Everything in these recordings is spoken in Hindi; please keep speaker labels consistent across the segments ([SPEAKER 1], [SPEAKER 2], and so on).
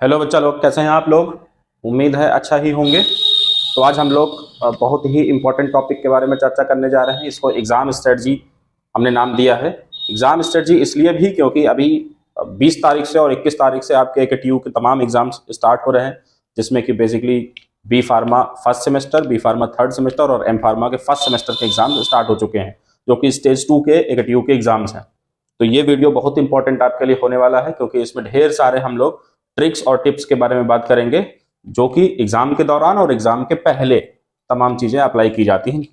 [SPEAKER 1] हेलो बच्चा लोग, कैसे हैं आप लोग। उम्मीद है अच्छा ही होंगे। तो आज हम लोग बहुत ही इम्पोर्टेंट टॉपिक के बारे में चर्चा करने जा रहे हैं। इसको एग्ज़ाम स्ट्रेटजी हमने नाम दिया है। एग्ज़ाम स्ट्रेटजी इसलिए भी क्योंकि अभी 20 तारीख से और 21 तारीख से आपके AKTU के तमाम एग्जाम्स स्टार्ट हो रहे हैं, जिसमें कि basically B pharma first semester, B pharma third semester और एम फार्मा के फर्स्ट सेमेस्टर के एग्जाम स्टार्ट हो चुके हैं, जो कि स्टेज 2 के AKTU के एग्जाम्स हैं। तो ये वीडियो बहुत इंपॉर्टेंट आपके लिए होने वाला है, क्योंकि इसमें ढेर सारे हम लोग ट्रिक्स और टिप्स के बारे में बात करेंगे, जो कि एग्जाम के दौरान और एग्जाम के पहले तमाम चीजें अप्लाई की जाती हैं।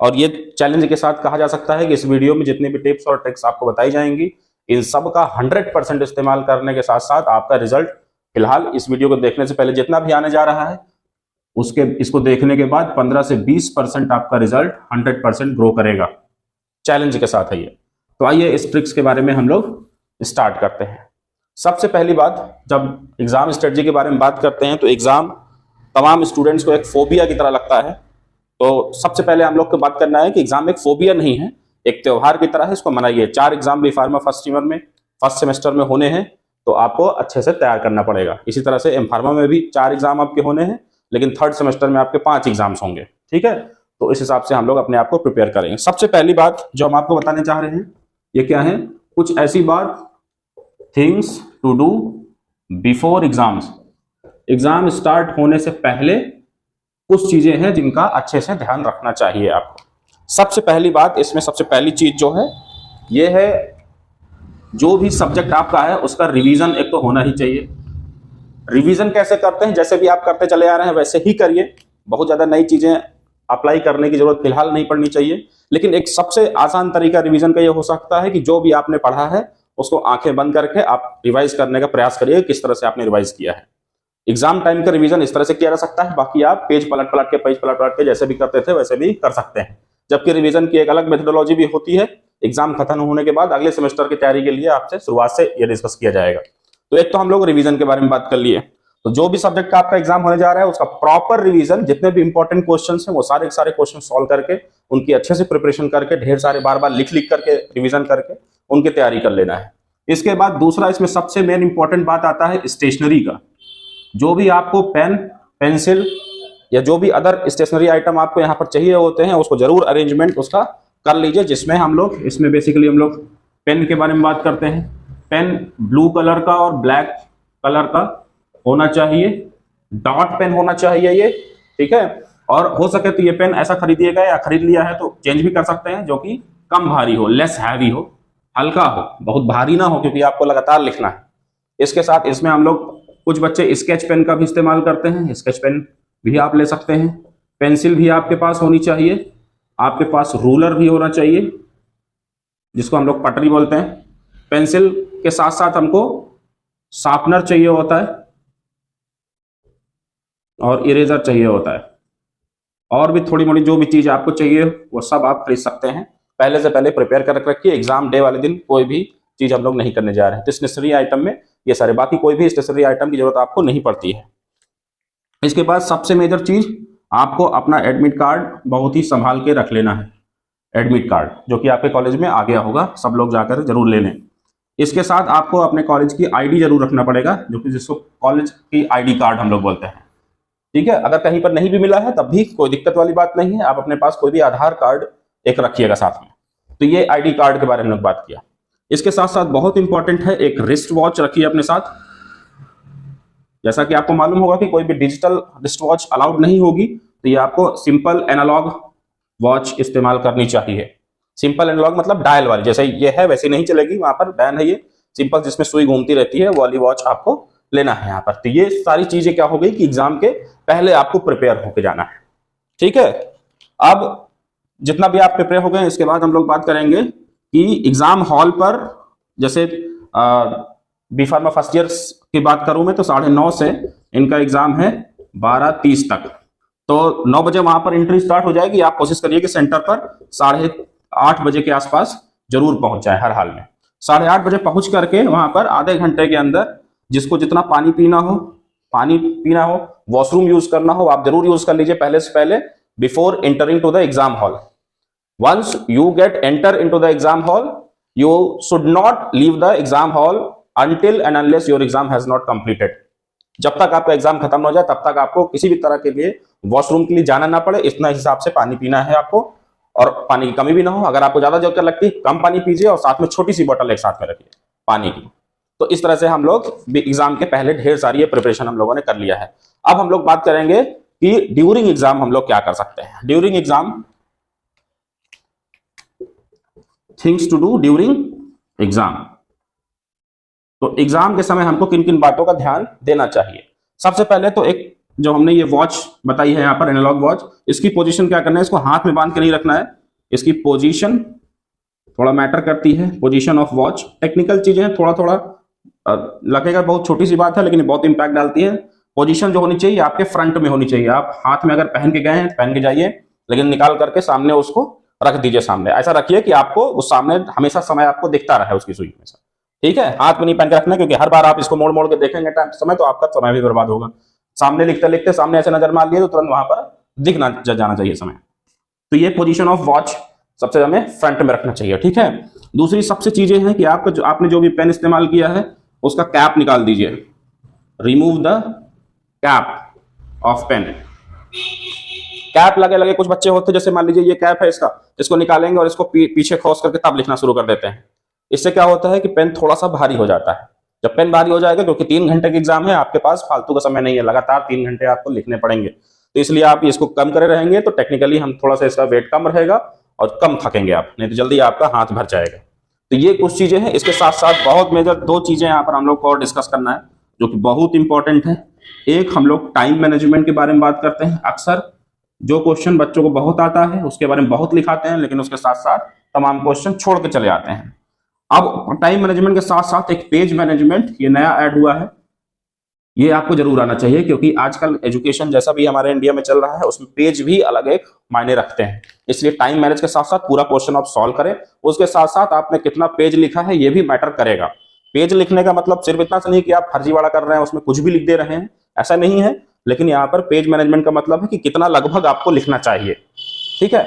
[SPEAKER 1] और ये चैलेंज के साथ कहा जा सकता है कि इस वीडियो में जितनी भी टिप्स और ट्रिक्स आपको बताई जाएंगी, इन सब का 100% इस्तेमाल करने के साथ साथ आपका रिजल्ट फिलहाल इस वीडियो को देखने से पहले जितना भी आने जा रहा है, इसको देखने के बाद 15 से 20% आपका रिजल्ट 100% ग्रो करेगा। चैलेंज के साथ है ये। तो आइए इस ट्रिक्स के बारे में हम लोग स्टार्ट करते हैं। सबसे पहली बात, जब एग्जाम स्ट्रेटजी के बारे में बात करते हैं तो एग्जाम तमाम स्टूडेंट्स को एक फोबिया की तरह लगता है। तो सबसे पहले हम लोग को बात करना है कि एग्जाम एक फोबिया नहीं है, एक त्योहार की तरह है। इसको मनाइए। 4 exam B pharma first semester में होने हैं, तो आपको अच्छे से तैयार करना पड़ेगा। इसी तरह से एम फार्मा में भी 4 एग्जाम आपके होने हैं, लेकिन थर्ड सेमेस्टर में आपके 5 एग्जाम्स होंगे। ठीक है, तो इस हिसाब से हम लोग अपने आप को प्रिपेयर करेंगे। सबसे पहली बात जो हम आपको बताने चाह रहे हैं, ये क्या है? कुछ ऐसी बात, things to do before exams. Exam start होने से पहले कुछ चीजें हैं जिनका अच्छे से ध्यान रखना चाहिए आपको। सबसे पहली बात, इसमें सबसे पहली चीज जो है ये है, जो भी सब्जेक्ट आपका है उसका रिवीजन एक तो होना ही चाहिए। रिवीजन कैसे करते हैं? जैसे भी आप करते चले आ रहे हैं वैसे ही करिए। बहुत ज्यादा नई चीजें अप्लाई करने की जरूरत फिलहाल नहीं पड़नी चाहिए, लेकिन एक सबसे आसान तरीका रिवीजन का ये हो सकता है कि जो भी आपने पढ़ा है उसको आंखें बंद करके आप रिवाइज करने का प्रयास करिए, किस तरह से आपने रिवाइज किया है। एग्जाम टाइम का रिवीजन इस तरह से किया जा सकता है, बाकी आप पेज पलट पलट के जैसे भी करते थे वैसे भी कर सकते हैं। जबकि रिवीजन की एक अलग मेथोडोलॉजी भी होती है। एग्जाम खत्म होने के बाद अगले सेमेस्टर की तैयारी के लिए आपसे शुरुआत से ये डिस्कस किया जाएगा। तो एक तो हम लोग रिवीजन के बारे में बात कर लिए। तो जो भी सब्जेक्ट का आपका एग्जाम होने जा रहा है उसका प्रॉपर रिवीजन, जितने भी इंपॉर्टेंट क्वेश्चंस हैं वो सारे क्वेश्चन सॉल्व करके, उनकी अच्छे से प्रिपरेशन करके, ढेर सारे बार बार लिख करके रिवीजन करके उनकी तैयारी कर लेना है। इसके बाद दूसरा, इसमें सबसे मेन इंपॉर्टेंट बात आता है स्टेशनरी का। जो भी आपको पेन, पेंसिल या जो भी अदर स्टेशनरी आइटम आपको यहाँ पर चाहिए होते हैं, उसको जरूर अरेंजमेंट उसका कर लीजिए। जिसमें हम लोग, इसमें बेसिकली हम लोग पेन के बारे में बात करते हैं। पेन ब्लू कलर का और ब्लैक कलर का होना चाहिए, डॉट पेन होना चाहिए ये। ठीक है, और हो सके तो ये पेन ऐसा खरीदिएगा या खरीद लिया है तो चेंज भी कर सकते हैं, जो कि कम भारी हो, लेस हैवी हो, हल्का हो, बहुत भारी ना हो, क्योंकि आपको लगातार लिखना है। इसके साथ इसमें हम लोग, कुछ बच्चे स्केच पेन का भी इस्तेमाल करते हैं, स्केच पेन भी आप ले सकते हैं। पेंसिल भी आपके पास होनी चाहिए। आपके पास रूलर भी होना चाहिए, जिसको हम लोग पटरी बोलते हैं। पेंसिल के साथ साथ हमको शार्पनर चाहिए होता है और इरेजर चाहिए होता है, और भी थोड़ी मोड़ी जो भी चीज आपको चाहिए वो सब आप खरीद सकते हैं। पहले से पहले प्रिपेयर कर रखिए। एग्जाम डे वाले दिन कोई भी चीज हम लोग नहीं करने जा रहे हैं। तो स्टेशनरी आइटम में ये सारे, बाकी कोई भी स्टेशनरी आइटम की जरूरत आपको नहीं पड़ती है। इसके बाद सबसे मेजर चीज, आपको अपना एडमिट कार्ड बहुत ही संभाल के रख लेना है। एडमिट कार्ड जो कि आपके कॉलेज में आ गया होगा, सब लोग जाकर जरूर ले लें। इसके साथ आपको अपने कॉलेज की ID जरूर रखना पड़ेगा, जो कि जिसको कॉलेज की ID कार्ड हम लोग बोलते हैं। ठीक है, अगर कहीं पर नहीं भी मिला है तब भी कोई दिक्कत वाली बात नहीं है। आप अपने पास कोई भी आधार कार्ड एक रखिएगा साथ में। तो ये ID कार्ड के बारे में बात किया। इसके साथ साथ बहुत इंपॉर्टेंट है, एक रिस्ट वॉच रखिए अपने साथ। जैसा कि आपको मालूम होगा कि कोई भी डिजिटल रिस्ट वॉच अलाउड नहीं होगी, तो ये आपको सिंपल एनालॉग वॉच इस्तेमाल करनी चाहिए। सिंपल एनालॉग मतलब डायल वाली, जैसे ये है वैसे नहीं चलेगी, वहां पर बैन है ये। सिंपल जिसमें सुई घूमती रहती है वो वाली वॉच आपको लेना है यहाँ पर। तो ये सारी चीजें क्या हो गई कि एग्जाम के पहले आपको प्रिपेयर होकर जाना है। ठीक है, अब जितना भी आप प्रिपेयर हो गए, इसके बाद हम लोग बात करेंगे कि एग्जाम हॉल पर, जैसे बी फार्मा फर्स्ट ईयर की बात करूं मैं तो 9:30 से इनका एग्जाम है 12:30 तक। तो 9 बजे वहां पर एंट्री स्टार्ट हो जाएगी। आप कोशिश करिए कि सेंटर पर 8:30 बजे के आसपास जरूर पहुंच जाए हर हाल में। 8:30 बजे पहुंच करके वहां पर आधे घंटे के अंदर जिसको जितना पानी पीना हो, वॉशरूम यूज करना हो, आप जरूर यूज कर लीजिए पहले से पहले, before entering to the exam hall. Once you get enter into the exam hall, you should not leave the exam hall until and unless your exam has not completed. जब तक आपका एग्जाम खत्म हो जाए तब तक आपको किसी भी तरह के लिए वॉशरूम के लिए जाना ना पड़े, इतना हिसाब से पानी पीना है आपको, और पानी की कमी भी ना हो। अगर आपको ज्यादा जरूरत लगती है कम पानी पीजिए, और साथ में छोटी सी बोतल एक साथ में रखिए पानी की। तो इस तरह से हम लोग एग्जाम के पहले ढेर सारी प्रिपरेशन हम लोगों ने कर लिया है। अब हम लोग बात करेंगे कि ड्यूरिंग एग्जाम हम लोग क्या कर सकते हैं। During exam, things to do during exam. तो एग्जाम के समय हमको किन किन बातों का ध्यान देना चाहिए। सबसे पहले तो एक जो हमने ये वॉच बताई है यहाँ पर, एनालॉग वॉच, इसकी पोजीशन क्या करना है, इसको हाथ में बांध के नहीं रखना है। इसकी पोजीशन थोड़ा मैटर करती है, पोजीशन ऑफ वॉच। टेक्निकल चीजें हैं, थोड़ा थोड़ा लगेगा बहुत छोटी सी बात है, लेकिन बहुत इंपैक्ट डालती है। पोजीशन जो होनी चाहिए आपके फ्रंट में होनी चाहिए। आप हाथ में अगर पहन के गए हैं पहन के जाइए, लेकिन निकाल करके सामने उसको रख दीजिए। सामने ऐसा रखिए कि आपको उस सामने हमेशा समय आपको दिखता रहे उसकी सुई में से, ठीक है। हाथ में नहीं पहन के रखना, क्योंकि हर बार आप इसको मोड़ मोड़ के देखेंगे टाइम समय, तो आपका समय भी बर्बाद होगा। सामने लिखते लिखते सामने ऐसे नजर मार लिए तो तुरंत वहां पर दिखना जाना चाहिए समय। तो ये पोजीशन ऑफ वॉच सबसे हमें फ्रंट में रखना चाहिए, ठीक है। दूसरी सबसे चीजें हैं कि आपने जो भी पेन इस्तेमाल किया है उसका कैप निकाल दीजिए। Remove the cap of pen. Cap लगे लगे कुछ बच्चे होते हैं, जैसे मान लीजिए ये कैप है इसका, इसको निकालेंगे और इसको पीछे खोस करके तब लिखना शुरू कर देते हैं। इससे क्या होता है कि पेन थोड़ा सा भारी हो जाता है। जब पेन भारी हो जाएगा, क्योंकि 3 घंटे की एग्जाम है, आपके पास फालतू का समय नहीं है, लगातार 3 घंटे आपको लिखने पड़ेंगे, तो इसलिए आप इसको कम करे रहेंगे तो टेक्निकली हम थोड़ा सा इसका वेट कम रहेगा और कम थकेंगे आप, नहीं तो जल्दी आपका हाथ भर जाएगा। तो ये कुछ चीजें हैं। इसके साथ साथ बहुत मेजर 2 चीजें यहाँ पर हम लोग को और डिस्कस करना है जो कि बहुत इंपॉर्टेंट है। एक, हम लोग टाइम मैनेजमेंट के बारे में बात करते हैं। अक्सर जो क्वेश्चन बच्चों को बहुत आता है उसके बारे में बहुत लिखाते हैं, लेकिन उसके साथ साथ तमाम क्वेश्चन छोड़ के चले आते हैं। अब टाइम मैनेजमेंट के साथ साथ एक पेज मैनेजमेंट ये नया ऐड हुआ है, ये आपको जरूर आना चाहिए, क्योंकि आजकल एजुकेशन जैसा भी हमारे इंडिया में चल रहा है उसमें पेज भी अलग एक मायने रखते हैं। इसलिए टाइम मैनेज के साथ साथ पूरा क्वेश्चन आप सॉल्व करें, उसके साथ साथ आपने कितना पेज लिखा है ये भी मैटर करेगा। पेज लिखने का मतलब सिर्फ इतना से नहीं कि आप फर्जीवाड़ा कर रहे हैं उसमें कुछ भी लिख दे रहे हैं, ऐसा नहीं है। लेकिन यहाँ पर पेज मैनेजमेंट का मतलब है कि कितना लगभग आपको लिखना चाहिए, ठीक है।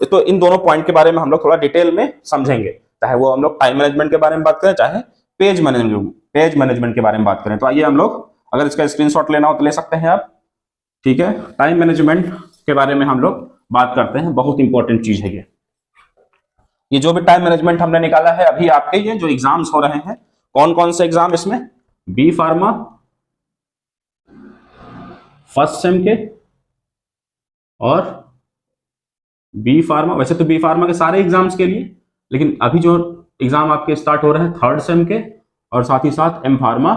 [SPEAKER 1] तो इन दोनों पॉइंट के बारे में हम लोग थोड़ा डिटेल में समझेंगे, चाहे वो हम लोग टाइम मैनेजमेंट के बारे में बात करें, चाहे पेज मैनेजमेंट के बारे में बात करें। तो आइए हम लोग, अगर इसका स्क्रीनशॉट लेना हो तो ले सकते हैं आप, ठीक है। टाइम मैनेजमेंट के बारे में हम लोग बात करते हैं, बहुत इंपॉर्टेंट चीज है ये जो भी टाइम मैनेजमेंट हमने निकाला है अभी आपके ये जो एग्जाम्स हो रहे हैं, कौन कौन से एग्जाम इसमें, बी फार्मा फर्स्ट सेम के और बी फार्मा, वैसे तो बी फार्मा के सारे एग्जाम्स के लिए, लेकिन अभी जो एग्जाम आपके स्टार्ट हो रहे हैं थर्ड सेम के, और साथ ही साथ एम फार्मा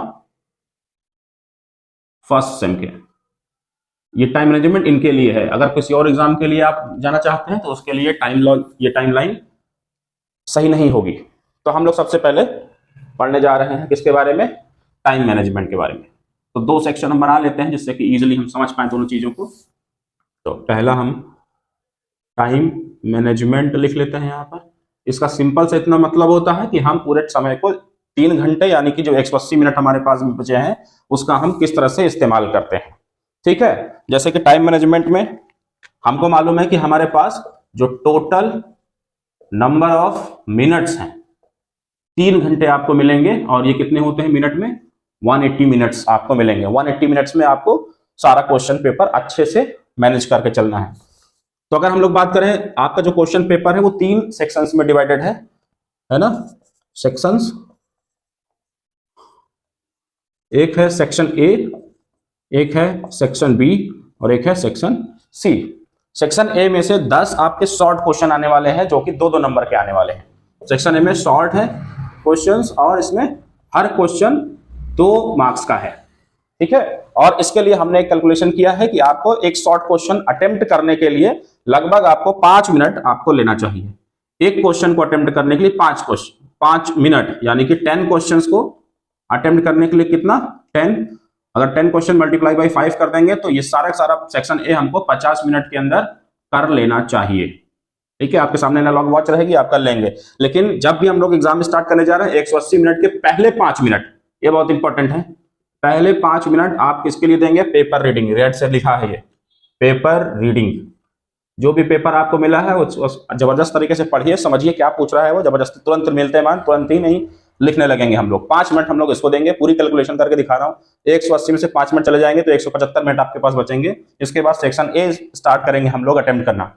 [SPEAKER 1] फर्स्ट सेम के। ये टाइम मैनेजमेंट इनके लिए है। अगर किसी और एग्जाम के लिए आप जाना चाहते हैं तो उसके लिए टाइमलाइन सही नहीं होगी। तो हम लोग सबसे पहले पढ़ने जा रहे हैं किसके बारे में, टाइम मैनेजमेंट के बारे में। तो 2 सेक्शन हम बना लेते हैं जिससे कि इजीली हम समझ पाए दोनों चीजों को। तो पहला हम टाइम मैनेजमेंट लिख लेते हैं यहाँ पर। इसका सिंपल से इतना मतलब होता है कि हम पूरे समय को 3 घंटे यानी कि जो 180 मिनट हमारे पास बचे हैं उसका हम किस तरह से इस्तेमाल करते हैं, ठीक है। जैसे कि टाइम मैनेजमेंट में हमको मालूम है कि हमारे पास जो टोटल नंबर ऑफ मिनट्स हैं 3 घंटे आपको मिलेंगे, और ये कितने होते हैं मिनट में, 180 मिनट्स आपको मिलेंगे। 180 मिनट्स में आपको सारा क्वेश्चन पेपर अच्छे से मैनेज करके चलना है। तो अगर हम लोग बात करें, आपका जो क्वेश्चन पेपर है वो 3 सेक्शंस में डिवाइडेड है ना, सेक्शंस। एक है सेक्शन ए, एक है सेक्शन बी और एक है सेक्शन सी। सेक्शन ए में से 10 आपके शॉर्ट क्वेश्चन आने वाले हैं जो कि 2-2 नंबर के आने वाले हैं। सेक्शन ए में शॉर्ट है क्वेश्चंस और इसमें हर क्वेश्चन 2 मार्क्स का है, ठीक है। और इसके लिए हमने एक कैलकुलेशन किया है कि आपको एक शॉर्ट क्वेश्चन अटेम्प्ट करने के लिए लगभग आपको 5 मिनट आपको लेना चाहिए। एक क्वेश्चन को अटेम्प्ट करने के लिए 5 मिनट, यानी कि 10 क्वेश्चंस को अटेम्प्ट करने के लिए कितना, 10। अगर 10 क्वेश्चन मल्टीप्लाई बाई 5 कर देंगे तो ये सारा सेक्शन ए हमको 50 मिनट के अंदर कर लेना चाहिए, ठीक है। आपके सामने एनालॉग वॉच रहेगी, आप कर लेंगे। लेकिन जब भी हम लोग एग्जाम स्टार्ट करने जा रहे हैं 180 मिनट के पहले 5 मिनट, ये बहुत इंपॉर्टेंट है, पहले 5 मिनट आप किसके लिए देंगे, पेपर रीडिंग। रेड से लिखा है ये पेपर रीडिंग। जो भी पेपर आपको मिला है वो जबरदस्त तरीके से पढ़िए, समझिए क्या पूछ रहा है वो, जबरदस्ती तुरंत मिलते मान तुरंत ही नहीं, लिखने लगेंगे हम लोग। 5 मिनट हम लोग इसको देंगे, पूरी कैलकुलेशन करके दिखा रहा हूँ। 180 में से 5 मिनट चले जाएंगे तो 175 मिनट आपके पास बचेंगे। इसके बाद सेक्शन ए स्टार्ट करेंगे हम लोग अटेम्प्ट करना।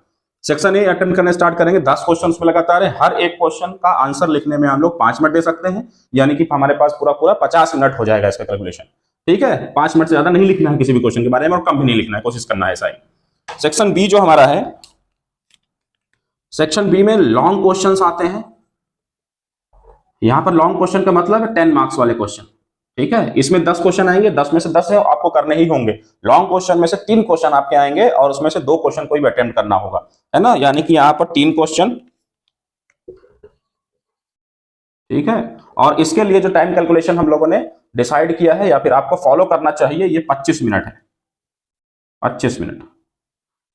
[SPEAKER 1] सेक्शन ए अटेम्प्ट करने स्टार्ट करेंगे। 10 क्वेश्चन में लगातार है, हर एक क्वेश्चन का आंसर लिखने में हम लोग 5 मिनट दे सकते हैं, यानी कि हमारे पास पूरा 50 मिनट हो जाएगा इसका कैलकुलेशन। ठीक है, 5 मिनट से ज्यादा नहीं लिखना है किसी भी क्वेश्चन के बारे में, और कम भी नहीं लिखना है, कोशिश करना है ऐसा ही। सेक्शन बी जो हमारा है, सेक्शन बी में लॉन्ग क्वेश्चंस आते हैं। यहां पर लॉन्ग क्वेश्चन का मतलब है 10 मार्क्स वाले क्वेश्चन। ठीक है, इसमें 10 क्वेश्चन आएंगे, 10 में से 10 है आपको करने ही होंगे। लॉन्ग क्वेश्चन में से 3 क्वेश्चन आपके आएंगे और उसमें से 2 क्वेश्चन कोई भी अटेम्प्ट करना होगा, है ना, यानी कि यहां पर 3 क्वेश्चन। ठीक है, और इसके लिए जो टाइम कैलकुलेशन हम लोगों ने डिसाइड किया है या फिर आपको फॉलो करना चाहिए, ये 25 मिनट है। 25 मिनट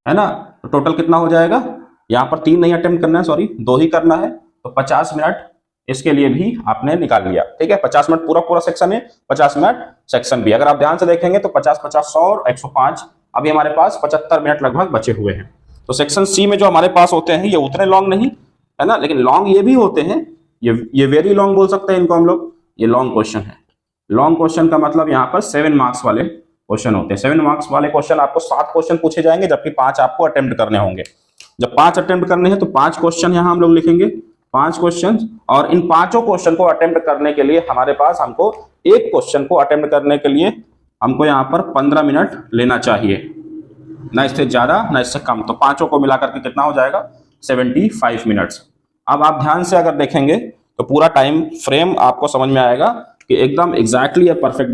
[SPEAKER 1] है ना, तो टोटल कितना हो जाएगा? यहां पर 3 नहीं अटेम्प्ट करना है, सॉरी 2 ही करना है, तो 50 मिनट इसके लिए भी आपने निकाल लिया। ठीक है, 50 मिनट पूरा सेक्शन है, 50 मिनट सेक्शन बी। अगर आप ध्यान से देखेंगे तो 50, 50, 100 और 105, अभी हमारे पास 75 मिनट लगभग बचे हुए हैं। तो सेक्शन सी में जो हमारे पास होते हैं ये उतने लॉन्ग नहीं है ना, लेकिन लॉन्ग ये भी होते हैं, ये वेरी लॉन्ग बोल सकते हैं इनको हम लोग। ये लॉन्ग क्वेश्चन है। लॉन्ग क्वेश्चन का मतलब यहाँ पर 7 मार्क्स वाले क्वेश्चन होते हैं। 7 मार्क्स वाले क्वेश्चन आपको 7 क्वेश्चन पूछे जाएंगे, जबकि 5 आपको अटेम्प्ट करने होंगे। जब 5 अटेम्प्ट करने हैं तो 5 क्वेश्चन यहाँ हम लोग लिखेंगे, 5 क्वेश्चन, और इन 5 क्वेश्चन को अटेम्प्ट करने के लिए हमारे पास हमको एक क्वेश्चन को अटेम्प्ट करने के लिए हमको यहाँ पर 15 मिनट लेना चाहिए, ना इससे ज्यादा ना इससे कम। तो 5 को मिलाकर के कितना हो जाएगा? 75 मिनट्स। अब आप ध्यान से अगर देखेंगे तो पूरा टाइम फ्रेम आपको समझ में आएगा कि एकदम एग्जैक्टली परफेक्ट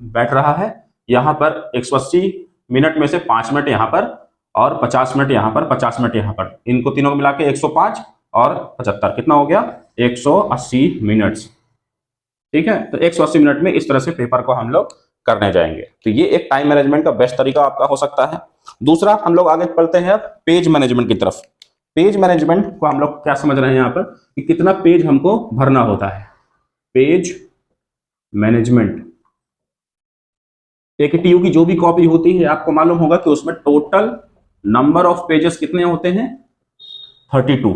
[SPEAKER 1] बैठ रहा है। यहाँ पर 180 मिनट में से 5 मिनट यहाँ पर और 50 मिनट यहाँ पर, 50 मिनट यहाँ पर, इनको तीनों को मिला के 105 और 75 कितना हो गया? 180 मिनट्स। ठीक है, तो 180 मिनट में इस तरह से पेपर को हम लोग करने जाएंगे। तो ये एक टाइम मैनेजमेंट का बेस्ट तरीका आपका हो सकता है। दूसरा, हम लोग आगे बढ़ते हैं पेज मैनेजमेंट की तरफ। पेज मैनेजमेंट को हम लोग क्या समझ रहे हैं यहाँ पर कि कितना पेज हमको भरना होता है। पेज मैनेजमेंट, एक टीयू की जो भी कॉपी होती है आपको मालूम होगा कि उसमें टोटल नंबर ऑफ पेजेस कितने होते हैं? 32।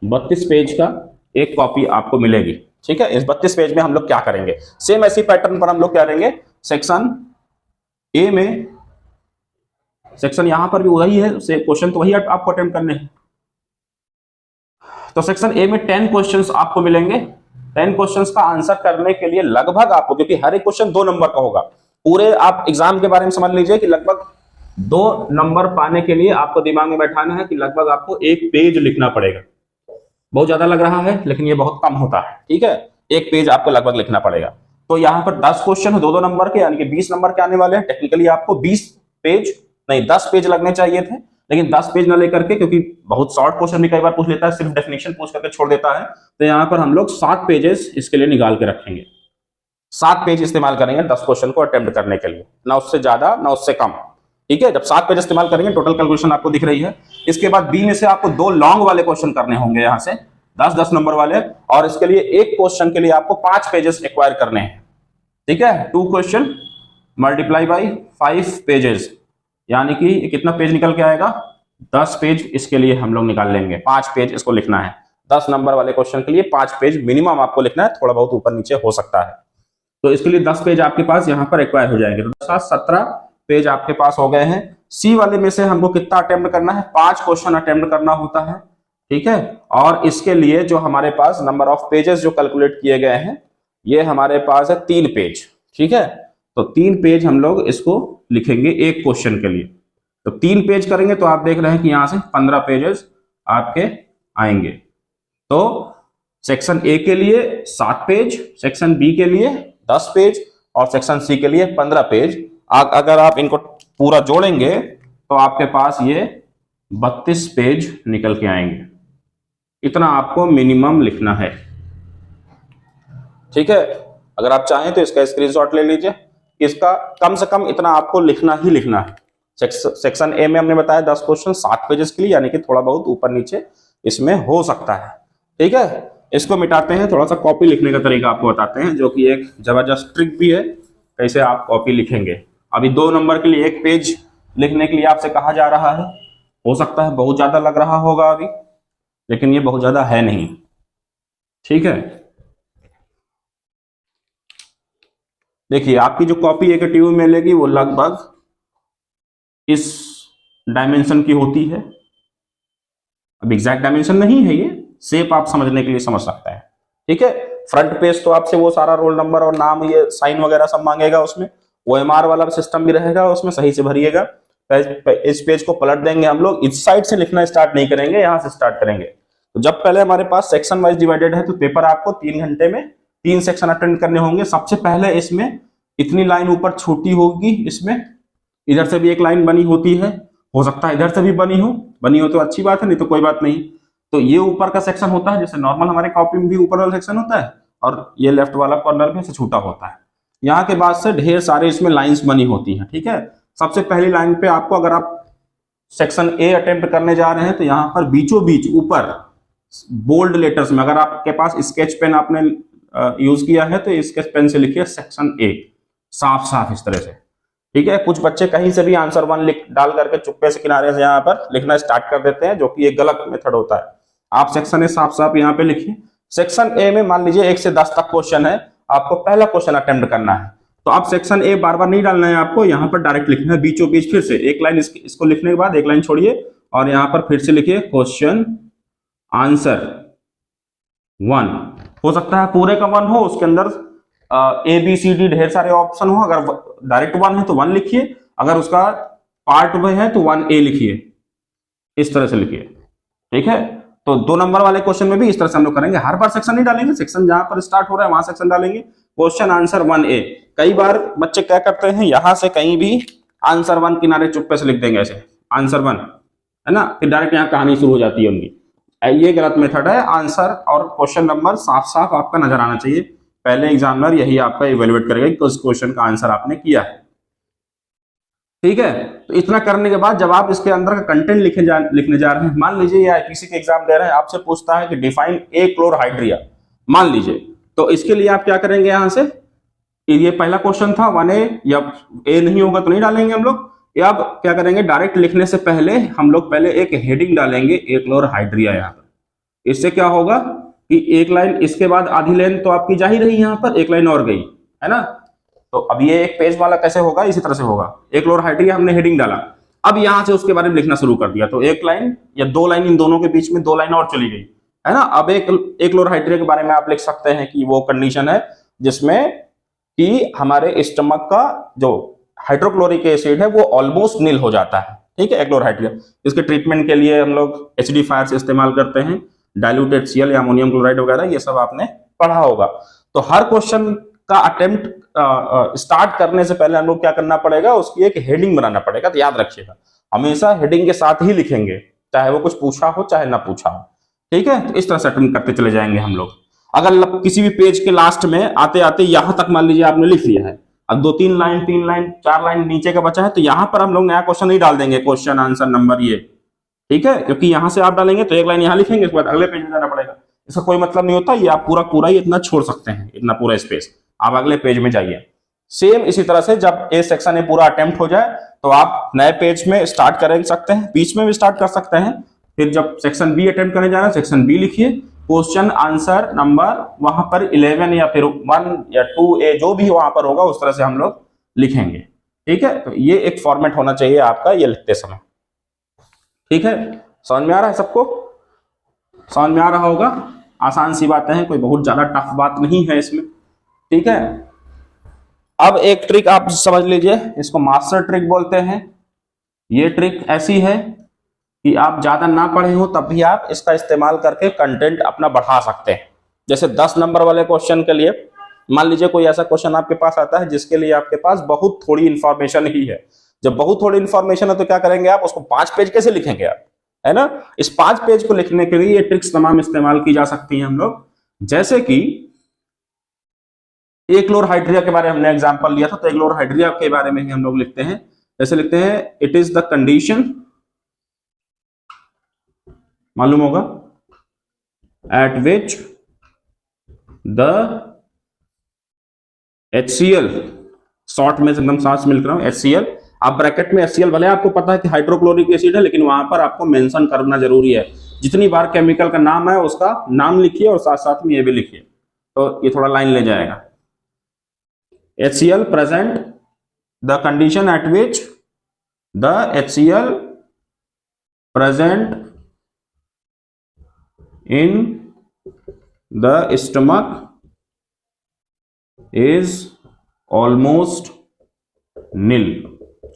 [SPEAKER 1] 32 पेज का एक कॉपी आपको मिलेगी। ठीक है, इस 32 पेज में हम लोग क्या करेंगे? सेम ऐसी पैटर्न पर हम लोग क्या करेंगे? सेक्शन ए में, सेक्शन यहां पर भी वही है, क्वेश्चन तो वही आपको अटेम्प्ट करने हैं। तो सेक्शन ए में 10 क्वेश्चंस आपको मिलेंगे। 10 क्वेश्चंस का आंसर करने के लिए लगभग आपको, क्योंकि हर एक क्वेश्चन 2 नंबर का होगा, पूरे आप एग्जाम के बारे में समझ लीजिए कि लगभग 2 नंबर पाने के लिए आपको दिमाग में बैठाना है कि लगभग आपको 1 पेज लिखना पड़ेगा। बहुत ज्यादा लग रहा है लेकिन ये बहुत कम होता है। ठीक है, 1 पेज आपको लगभग लिखना पड़ेगा। तो यहाँ पर 10 क्वेश्चन है 2-2 नंबर के, यानी कि 20 नंबर के आने वाले हैं। टेक्निकली आपको 20 पेज नहीं 10 पेज लगने चाहिए थे, लेकिन 10 पेज ना लेकर के, क्योंकि बहुत शॉर्ट क्वेश्चन भी कई बार पूछ लेता है, सिर्फ डेफिनेशन पूछ करके छोड़ देता है, तो यहाँ पर हम लोग 7 पेजेस इसके लिए निकाल के रखेंगे। 7 पेज इस्तेमाल करेंगे 10 क्वेश्चन को अटेम्प्ट करने के लिए, ना उससे ज्यादा ना उससे कम। ठीक है, जब 7 पेज इस्तेमाल करेंगे, टोटल कैलकुलेशन आपको दिख रही है। इसके बाद बी में से आपको 2 लॉन्ग वाले क्वेश्चन करने होंगे, यहाँ से 10-10 नंबर वाले, और इसके लिए एक क्वेश्चन के लिए आपको 5 पेजेस एक्वायर करने हैं। ठीक है, 2 क्वेश्चन मल्टीप्लाई बाई 5 पेजेस, यानी कि कितना पेज निकल के आएगा? 10 पेज इसके लिए हम लोग निकाल लेंगे। 5 पेज इसको लिखना है। 10 नंबर वाले क्वेश्चन के लिए 5 पेज मिनिमम आपको लिखना है, थोड़ा बहुत ऊपर नीचे हो सकता है। तो इसके लिए 10 पेज आपके पास यहाँ पर एक्वायर हो जाएंगे, तो 17 पेज आपके पास हो गए हैं। सी वाले में से हमको कितना अटेम्प्ट करना है? 5 क्वेश्चन अटेम्प्ट करना होता है। ठीक है, और इसके लिए जो हमारे पास नंबर ऑफ पेजेस जो कैलकुलेट किए गए हैं, ये हमारे पास है 3 पेज। ठीक है, तो 3 पेज हम लोग इसको लिखेंगे एक क्वेश्चन के लिए। तो 3 पेज करेंगे तो आप देख रहे हैं कि यहां से 15 पेजेस आपके आएंगे। तो सेक्शन ए के लिए 7 पेज, सेक्शन बी के लिए 10 पेज और सेक्शन सी के लिए 15 पेज। अगर आप इनको पूरा जोड़ेंगे तो आपके पास ये 32 पेज निकल के आएंगे। इतना आपको मिनिमम लिखना है। ठीक है, अगर आप चाहें तो इसका स्क्रीनशॉट ले लीजिए। इसका कम से कम इतना आपको लिखना ही लिखना है। सेक्शन ए में हमने बताया 10 क्वेश्चन 7 पेजेस के लिए, यानी कि थोड़ा बहुत ऊपर नीचे इसमें हो सकता है। ठीक है, इसको मिटाते हैं, थोड़ा सा कॉपी लिखने का तरीका आपको बताते हैं, जो कि एक जबरदस्त ट्रिक भी है कैसे आप कॉपी लिखेंगे। अभी 2 नंबर के लिए 1 पेज लिखने के लिए आपसे कहा जा रहा है, हो सकता है बहुत ज्यादा लग रहा होगा अभी, लेकिन ये बहुत ज्यादा है नहीं। ठीक है, देखिए आपकी जो कॉपी एक ट्यूब मिलेगी वो लगभग इस डायमेंशन की होती है। अब एग्जैक्ट डायमेंशन नहीं है ये, शेप आप समझने के लिए समझ सकते हैं। ठीक है, फ्रंट पेज तो आपसे वो सारा रोल नंबर और नाम ये साइन वगैरह सब मांगेगा, उसमें OMR वाला सिस्टम भी रहेगा, उसमें सही से भरिएगा। इस पेज को पलट देंगे हम लोग, इस साइड से लिखना स्टार्ट नहीं करेंगे, यहां से स्टार्ट करेंगे। तो जब पहले हमारे पास सेक्शन वाइज डिवाइडेड है तो पेपर आपको 3 घंटे में 3 सेक्शन अटेंड करने होंगे। सबसे पहले इसमें इतनी लाइन ऊपर छोटी होगी, इसमें इधर से भी एक लाइन बनी होती है, हो सकता है इधर से भी बनी हो तो अच्छी बात है, नहीं तो कोई बात नहीं। तो ये ऊपर का सेक्शन होता है, जैसे नॉर्मल हमारे कॉपी में भी ऊपर वाला सेक्शन होता है, और ये लेफ्ट वाला कॉर्नर में से छोटा होता है। यहाँ के बाद से ढेर सारे इसमें लाइंस बनी होती हैं। ठीक है, सबसे पहली लाइन पे आपको, अगर आप सेक्शन ए अटेम्प्ट करने जा रहे हैं तो यहाँ पर बीचों बीच ऊपर बोल्ड लेटर्स में, अगर आपके पास स्केच पेन आपने यूज किया है तो स्केच पेन से लिखिए सेक्शन ए, साफ साफ इस तरह से। ठीक है, कुछ बच्चे कहीं से भी आंसर 1 लिख डाल करके चुप्पे से किनारे से यहाँ पर लिखना स्टार्ट कर देते हैं, जो कि एक गलत मेथड होता है। आप सेक्शन ए साफ साफ यहाँ पे लिखिए। सेक्शन ए में मान लीजिए 1 से 10 तक क्वेश्चन है, आपको पहला क्वेश्चन अटेम्प्ट करना है, तो आप सेक्शन ए बार बार नहीं डालना है, आपको यहाँ पर डायरेक्ट लिखना है बीचों बीच। फिर से एक लाइन इसको लिखने के बाद एक लाइन छोड़िए और यहाँ पर फिर से लिखिए क्वेश्चन आंसर 1। हो सकता है पूरे का 1 हो, उसके अंदर ABCD ढेर सारे ऑप्शन हो। अगर डायरेक्ट 1 है तो 1 लिखिए, अगर उसका पार्ट में है तो 1A लिखिए, इस तरह से लिखिए। ठीक है, तो 2 नंबर वाले क्वेश्चन में भी इस तरह से हम लोग करेंगे, हर बार सेक्शन नहीं डालेंगे, सेक्शन जहां पर स्टार्ट हो रहा है वहां सेक्शन डालेंगे। Question answer 1A। कई बार बच्चे क्या करते हैं, यहां से कहीं भी आंसर 1 किनारे चुप्पे से लिख देंगे, ऐसे आंसर 1 है ना, फिर डायरेक्ट यहाँ कहानी शुरू हो जाती है उनकी। ये गलत मेथड है। आंसर और क्वेश्चन नंबर साफ साफ आपका नजर आना चाहिए, पहले एग्जामिनर यही आपका इवेलुएट करेगा कि उस क्वेश्चन का आंसर आपने किया है। ठीक है, तो इतना करने के बाद जब आप इसके अंदर का कंटेंट लिखने जा रहे हैं, मान लीजिए ये IPC के एग्जाम दे रहे हैं, आपसे पूछता है कि डिफाइन ए क्लोरहाइड्रिया, मान लीजिए, तो इसके लिए आप क्या करेंगे, यहां से ये पहला क्वेश्चन था 1A, या ए नहीं होगा तो नहीं डालेंगे हम लोग, या अब क्या करेंगे, डायरेक्ट लिखने से पहले हम लोग पहले एक हेडिंग डालेंगे ए क्लोरहाइड्रिया यहाँ पर। इससे क्या होगा कि एक लाइन इसके बाद आधी लाइन तो आपकी जा ही रही, यहाँ पर एक लाइन और गई है ना। तो अब ये एक पेज वाला कैसे होगा, इसी तरह से होगा। एक क्लोरहाइड्रिया हमने हेडिंग डाला, अब यहां से उसके बारे में लिखना शुरू कर दिया, तो एक लाइन या 2 लाइन, इन दोनों के बीच में 2 लाइन और चली गई है ना। अब एक क्लोरहाइड्रिया के बारे में आप लिख सकते हैं कि वो कंडीशन है जिसमें कि हमारे स्टमक का जो हाइड्रोक्लोरिक एसिड है वो ऑलमोस्ट नील हो जाता है। ठीक है, क्लोरहाइड्रिया, इसके ट्रीटमेंट के लिए हम लोग एसिडिफायर से इस्तेमाल करते हैं, डाइल्यूटेड CL या अमोनियम क्लोराइड वगैरह, ये सब आपने पढ़ा होगा। तो हर क्वेश्चन का अटेम्प्ट स्टार्ट करने से पहले हम लोग क्या करना पड़ेगा, उसकी एक हेडिंग बनाना पड़ेगा। तो याद रखिएगा, हमेशा हेडिंग के साथ ही लिखेंगे, चाहे वो कुछ पूछा हो चाहे ना पूछा हो। ठीक है, तो इस तरह से अटेम्प्ट करते चले जाएंगे हम लोग। अगर किसी भी पेज के लास्ट में आते आते यहां तक मान लीजिए आपने लिख लिया है, अब 2-3 लाइन 3 लाइन 4 लाइन नीचे का बचा है, तो यहां पर हम लोग नया क्वेश्चन नहीं डाल देंगे, क्वेश्चन आंसर नंबर ये। ठीक है, क्योंकि यहां से आप डालेंगे तो एक लाइन यहां लिखेंगे, उसके बाद अगले पेज में जाना पड़ेगा, इसका कोई मतलब नहीं होता। ये आप पूरा ही इतना छोड़ सकते हैं, इतना पूरा स्पेस, आप अगले पेज में जाइए। सेम इसी तरह से जब ए सेक्शन ए पूरा अटेम्प्ट हो जाए तो आप नए पेज में स्टार्ट कर सकते हैं, बीच में भी स्टार्ट कर सकते हैं। फिर जब सेक्शन बी अटेम्प्ट करने जा रहे हैं, सेक्शन बी लिखिए, क्वेश्चन आंसर नंबर वहां पर 11 या फिर 1 या 2A जो भी वहां पर होगा उस तरह से हम लोग लिखेंगे। ठीक है, तो ये एक फॉर्मेट होना चाहिए आपका ये लिखते समय। ठीक है, समझ में आ रहा है सबको, समझ में आ रहा होगा, आसान सी बातें हैं, कोई बहुत ज्यादा टफ बात नहीं है इसमें। ठीक है, अब एक ट्रिक आप समझ लीजिए, इसको मास्टर ट्रिक बोलते हैं। ये ट्रिक ऐसी है कि आप ज्यादा ना पढ़े हो तब भी आप इसका इस्तेमाल करके कंटेंट अपना बढ़ा सकते हैं। जैसे 10 नंबर वाले क्वेश्चन के लिए मान लीजिए कोई ऐसा क्वेश्चन आपके पास आता है जिसके लिए आपके पास बहुत थोड़ी इंफॉर्मेशन ही है। जब बहुत थोड़ी इंफॉर्मेशन है तो क्या करेंगे आप, उसको 5 पेज कैसे लिखेंगे आप, है ना। इस 5 पेज को लिखने के लिए ये ट्रिक्स तमाम इस्तेमाल की जा सकती हैं हम लोग। जैसे कि ए क्लोरहाइड्रिया के बारे में हमने एग्जांपल लिया था, तो ए क्लोरहाइड्रिया के बारे में ही हम लोग लिखते हैं। जैसे लिखते हैं, इट इज द कंडीशन, मालूम होगा, eight which the HCl, short में एकदम सांस मिल रहा हूं, HCl, आप ब्रैकेट में HCl, भले आपको पता है कि हाइड्रोक्लोरिक एसिड है, लेकिन वहां पर आपको मेंशन करना जरूरी है। जितनी बार केमिकल का नाम है उसका नाम लिखिए और साथ साथ में ये भी लिखिए, तो ये थोड़ा लाइन ले जाएगा। HCl present, the condition at which the HCl present in the stomach is almost nil,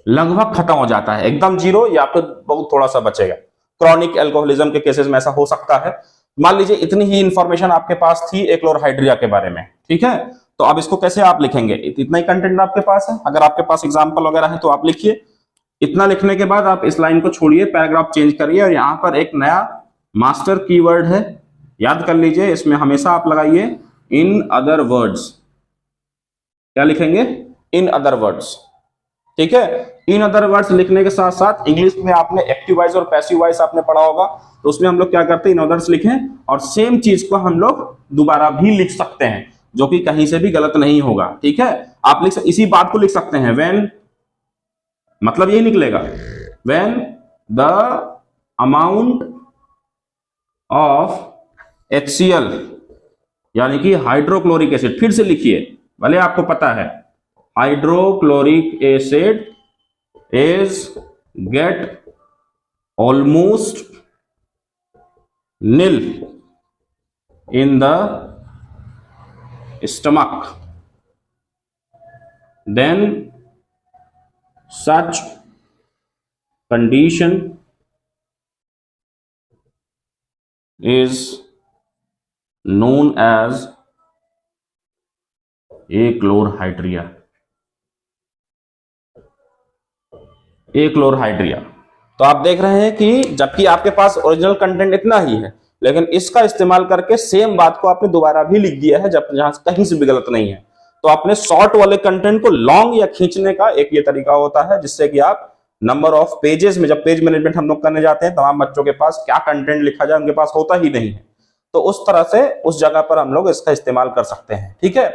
[SPEAKER 1] लगभग खत्म हो जाता है, एकदम जीरो या फिर बहुत थोड़ा सा बचेगा। क्रॉनिक एल्कोहलिज्म के केसेस में ऐसा हो सकता है। मान लीजिए इतनी ही इंफॉर्मेशन आपके पास थी एक्लोरहाइड्रिया के बारे में, ठीक है, तो अब इसको कैसे आप लिखेंगे, इतना ही कंटेंट आपके पास है। अगर आपके पास एग्जांपल वगैरह है तो आप लिखिए। इतना लिखने के बाद आप इस लाइन को छोड़िए, पैराग्राफ चेंज करिए और यहां पर एक नया मास्टर कीवर्ड है, याद कर लीजिए, इसमें हमेशा आप लगाइए इन अदर वर्ड्स। क्या लिखेंगे, इन अदर वर्ड्स, ठीक है। इन अदर वर्ड्स लिखने के साथ साथ इंग्लिश में आपने एक्टिव वॉइस और पैसिव वॉइस आपने पढ़ा होगा, तो उसमें हम लोग क्या करते हैं, इन अदर्स लिखें और सेम चीज को हम लोग दोबारा भी लिख सकते हैं, जो कि कहीं से भी गलत नहीं होगा, ठीक है। आप इसी बात को लिख सकते हैं, व्हेन, मतलब यही निकलेगा, when the amount of HCl यानी कि हाइड्रोक्लोरिक एसिड, फिर से लिखिए, भले आपको पता है, hydrochloric acid is get almost nil in the stomach, then such condition is known as achlorhydria, achlorhydria. तो आप देख रहे हैं कि जबकि आपके पास ओरिजिनल कंटेंट इतना ही है, लेकिन इसका इस्तेमाल करके सेम बात को आपने दोबारा भी लिख दिया है, जब जहां कहीं से भी गलत नहीं है। तो अपने शॉर्ट वाले कंटेंट को लॉन्ग या खींचने का एक ये तरीका होता है, जिससे कि आप नंबर ऑफ पेजेस में, जब पेज मैनेजमेंट हम लोग करने जाते हैं, तमाम बच्चों के पास क्या कंटेंट लिखा जाए उनके पास होता ही नहीं है, तो उस तरह से उस जगह पर हम लोग इसका इस्तेमाल कर सकते हैं, ठीक है।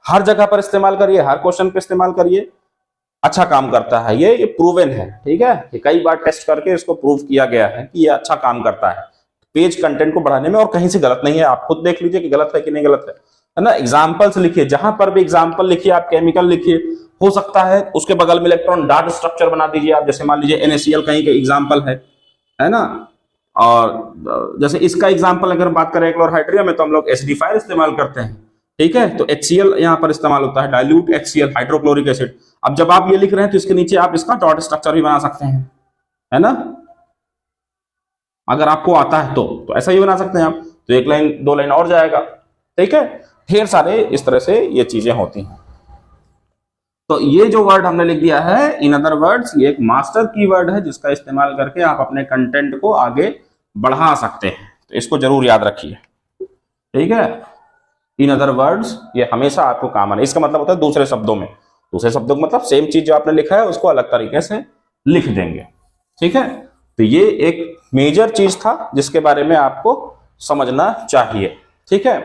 [SPEAKER 1] हर जगह पर इस्तेमाल करिए, हर क्वेश्चन पे इस्तेमाल करिए, अच्छा काम करता है, ये प्रूवन है, ठीक है, ये कई बार टेस्ट करके इसको प्रूव किया गया है कि ये अच्छा काम करता है पेज कंटेंट को बढ़ाने में, और कहीं से गलत नहीं है। आप खुद देख लीजिए कि गलत है कि नहीं गलत है ना। एग्जाम्पल्स लिखिए, जहां पर भी एग्जाम्पल लिखिए, आप केमिकल लिखिए, हो सकता है उसके बगल में इलेक्ट्रॉन डार्ट स्ट्रक्चर बना दीजिए आप, जैसे मान लीजिए NaCl कहीं का एग्जाम्पल है ना। और जैसे इसका एग्जाम्पल अगर बात करें क्लोरहाइड्रिया में, तो हम लोग एसिडिफायर इस्तेमाल करते हैं, ठीक है। तो HCl यहां पर इस्तेमाल होता है, डाइल्यूट HCl, हाइड्रोक्लोरिक एसिड। अब जब आप ये लिख रहे हैं तो इसके नीचे आप इसका डॉट स्ट्रक्चर भी बना सकते हैं, है ना, अगर आपको आता है तो ऐसा ही बना सकते हैं आप, तो एक लाइन दो लाइन और जाएगा, ठीक है। ढेर सारे इस तरह से ये चीजें होती हैं। तो ये जो वर्ड हमने लिख दिया है इन अदर वर्ड्स, ये एक मास्टर कीवर्ड है जिसका इस्तेमाल करके आप अपने कंटेंट को आगे बढ़ा सकते हैं, तो इसको जरूर याद रखिए, ठीक है। इन अदर वर्ड्स ये हमेशा आपको काम आना, इसका मतलब होता है दूसरे शब्दों में, दूसरे शब्दों का मतलब सेम चीज जो आपने लिखा है उसको अलग तरीके से लिख देंगे, ठीक है। तो ये एक मेजर चीज था जिसके बारे में आपको समझना चाहिए, ठीक है।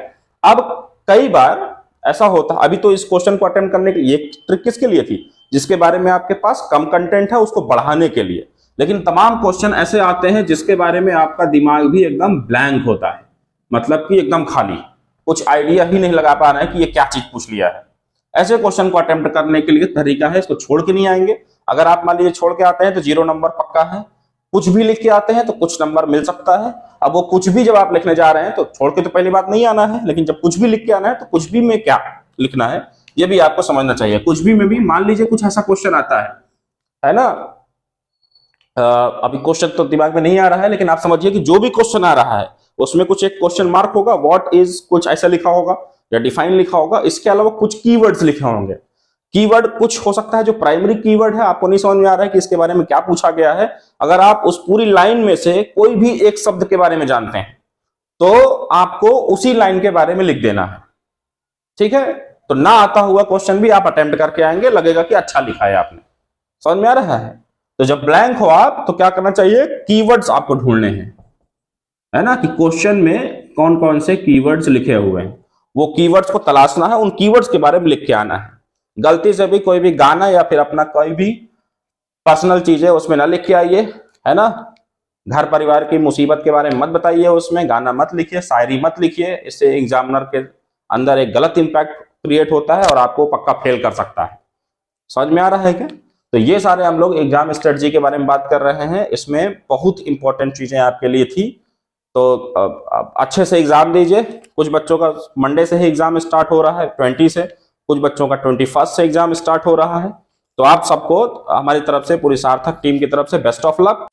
[SPEAKER 1] अब कई बार ऐसा होता है, अभी तो इस क्वेश्चन को अटेम्प्ट करने के लिए ट्रिक किसके लिए थी, जिसके बारे में आपके पास कम कंटेंट है उसको बढ़ाने के लिए, लेकिन तमाम क्वेश्चन ऐसे आते हैं जिसके बारे में आपका दिमाग भी एकदम ब्लैंक होता है, मतलब कि एकदम खाली, कुछ आइडिया ही नहीं लगा पा रहे हैं कि ये क्या चीज पूछ लिया है। ऐसे क्वेश्चन को अटेम्प्ट करने के लिए तरीका है, इसको छोड़ के नहीं आएंगे। अगर आप मान लीजिए छोड़ के आते हैं तो 0 नंबर पक्का है, कुछ भी लिख के आते हैं तो कुछ नंबर मिल सकता है। अब वो कुछ भी जब आप लिखने जा रहे हैं तो छोड़ के तो पहली बात नहीं आना है, लेकिन जब कुछ भी लिख के आना है तो कुछ भी में क्या लिखना है ये भी आपको समझना चाहिए। कुछ भी में भी मान लीजिए कुछ ऐसा क्वेश्चन आता है ना, अभी क्वेश्चन तो दिमाग में नहीं आ रहा है, लेकिन आप समझिए कि जो भी क्वेश्चन आ रहा है उसमें कुछ एक क्वेश्चन मार्क होगा, व्हाट इज कुछ ऐसा लिखा होगा या डिफाइन लिखा होगा, इसके अलावा कुछ कीवर्ड्स लिखे होंगे। कीवर्ड कुछ हो सकता है जो प्राइमरी कीवर्ड है, आपको नहीं समझ में आ रहा है कि इसके बारे में क्या पूछा गया है, अगर आप उस पूरी लाइन में से कोई भी एक शब्द के बारे में जानते हैं तो आपको उसी लाइन के बारे में लिख देना है, ठीक है। तो ना आता हुआ क्वेश्चन भी आप अटेम्प्ट करके आएंगे, लगेगा कि अच्छा लिखा है आपने, समझ में आ रहा है। तो जब ब्लैंक हो आप तो क्या करना चाहिए, कीवर्ड्स आपको ढूंढने हैं, है ना, कि क्वेश्चन में कौन कौन से कीवर्ड्स लिखे हुए हैं, वो कीवर्ड्स को तलाशना है, उन कीवर्ड्स के बारे में लिख के आना है। गलती से भी कोई भी गाना या फिर अपना कोई भी पर्सनल चीज है उसमें ना लिख के आइए, है ना। घर परिवार की मुसीबत के बारे में मत बताइए, उसमें गाना मत लिखिए, शायरी मत लिखिए, इससे एग्जामिनर के अंदर एक गलत इंपैक्ट क्रिएट होता है और आपको पक्का फेल कर सकता है। समझ में आ रहा है क्या? तो ये सारे हम लोग एग्जाम स्ट्रेटजी के बारे में बात कर रहे हैं। इसमें बहुत इंपॉर्टेंट चीजें आपके लिए थी, तो अच्छे से एग्जाम दीजिए। कुछ बच्चों का मंडे से ही एग्जाम स्टार्ट हो रहा है 20 से, कुछ बच्चों का 21 से एग्जाम स्टार्ट हो रहा है। तो आप सबको हमारी तरफ से, पूरी सार्थक टीम की तरफ से बेस्ट ऑफ लक।